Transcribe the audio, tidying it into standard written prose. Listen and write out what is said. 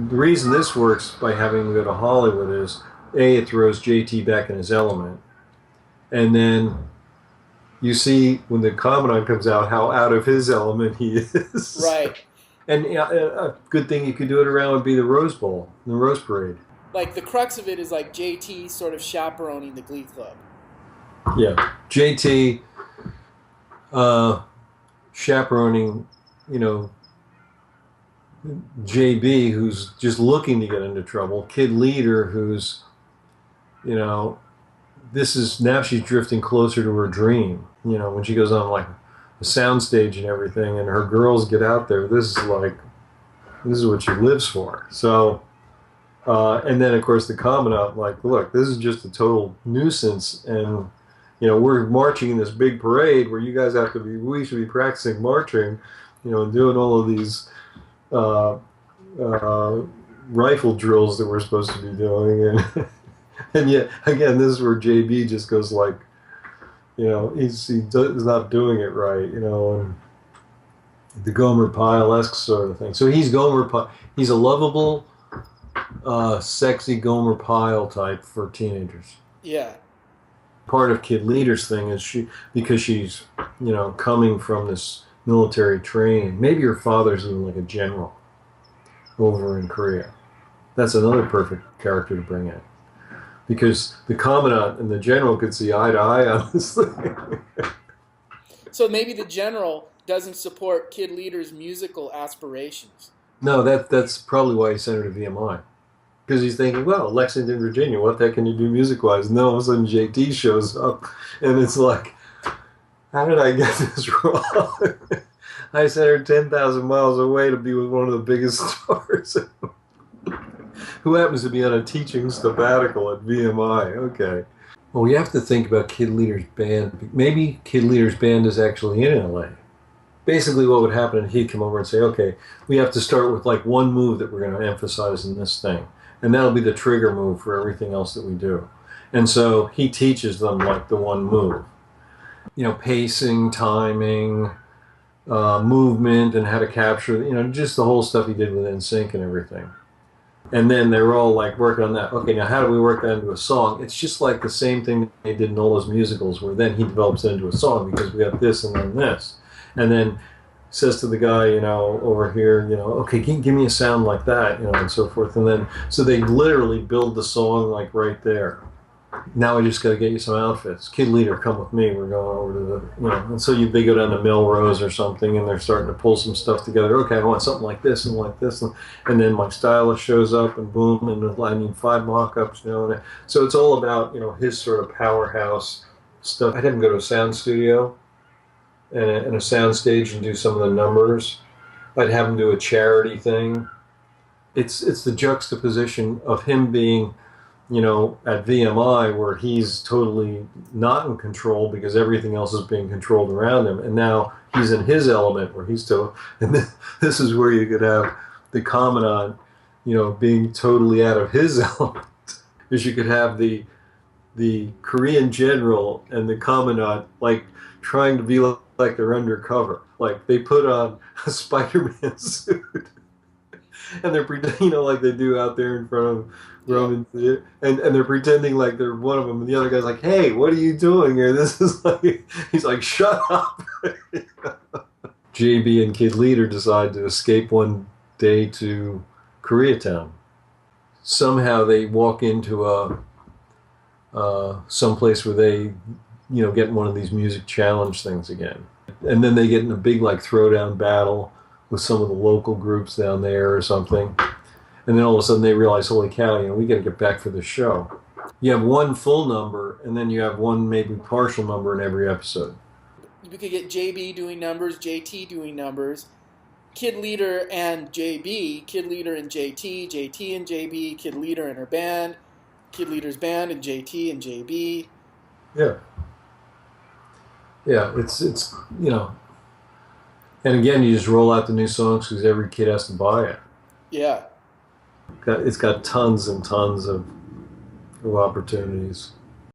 the reason this works by having to go to Hollywood is, A, it throws JT back in his element, and then you see when the Commandant comes out how out of his element he is. Right. And a good thing you could do it around would be the Rose Bowl, the Rose Parade. Like the crux of it is like JT sort of chaperoning the Glee Club. Yeah, JT chaperoning, JB, who's just looking to get into trouble. Kid Leader, who's, this is now she's drifting closer to her dream. When she goes on like a soundstage and everything, and her girls get out there. This is what she lives for. So, and then of course the Commandant, like, look, this is just a total nuisance, and we're marching in this big parade where you guys we should be practicing marching, and doing all of these rifle drills that we're supposed to be doing, and and yet again, this is where JB just goes like, he's not doing it right, and the Gomer Pyle-esque sort of thing. So he's Gomer Pyle. He's a lovable, sexy Gomer Pyle type for teenagers. Yeah. Part of Kid Leader's thing is because she's, coming from this military training. Maybe her father's even like a general over in Korea. That's another perfect character to bring in. Because the Commandant and the general could see eye to eye on this thing. So maybe the general doesn't support Kid Leader's musical aspirations. No, that's probably why he sent her to VMI. Because he's thinking, well, Lexington, Virginia, what the heck can you do music-wise? And then all of a sudden JT shows up, and it's like, how did I get this wrong? I sent her 10,000 miles away to be with one of the biggest stars. Who happens to be on a teaching sabbatical at VMI. Okay. Well, we have to think about Kid Leader's band. Maybe Kid Leader's band is actually in LA. Basically what would happen is he'd come over and say, okay, we have to start with like one move that we're going to emphasize in this thing. And that'll be the trigger move for everything else that we do. And so he teaches them like the one move. Pacing, timing, movement, and how to capture, just the whole stuff he did with NSYNC and everything. And then they were all like working on that. Okay, now how do we work that into a song? It's just like the same thing they did in all those musicals, where then he develops it into a song because we got this and then this. And then says to the guy, over here, okay, give me a sound like that, and so forth. And then, so they literally build the song like right there. Now I just got to get you some outfits. Kid Leader, come with me. We're going over to the, and so they go down to Melrose or something, and they're starting to pull some stuff together. Okay, I want something like this and like this, and then my stylist shows up, and boom, and I need 5 mock-ups, and so it's all about, his sort of powerhouse stuff. I'd have him go to a sound studio and a sound stage and do some of the numbers. I'd have him do a charity thing. It's the juxtaposition of him being, at VMI, where he's totally not in control because everything else is being controlled around him, and now he's in his element where he's and this is where you could have the Commandant, being totally out of his element. Because you could have the Korean general and the Commandant like trying to be like they're undercover. Like they put on a Spider-Man suit and they're pretending, like they do out there in front of Roman Theater, and they're pretending like they're one of them, and the other guy's like, hey, what are you doing here? This is like, he's like, shut up. JB and Kid Leader decide to escape one day to Koreatown. Somehow they walk into some place where they, get one of these music challenge things again. And then they get in a big like throwdown battle with some of the local groups down there or something. And then all of a sudden they realize, holy cow, we got to get back for the show. You have one full number, and then you have one maybe partial number in every episode. You could get JB doing numbers, JT doing numbers, Kid Leader and JB, Kid Leader and JT, JT and JB, Kid Leader and her band, Kid Leader's band and JT and JB. Yeah. Yeah, it's and again, you just roll out the new songs because every kid has to buy it. Yeah. It's got tons and tons of opportunities.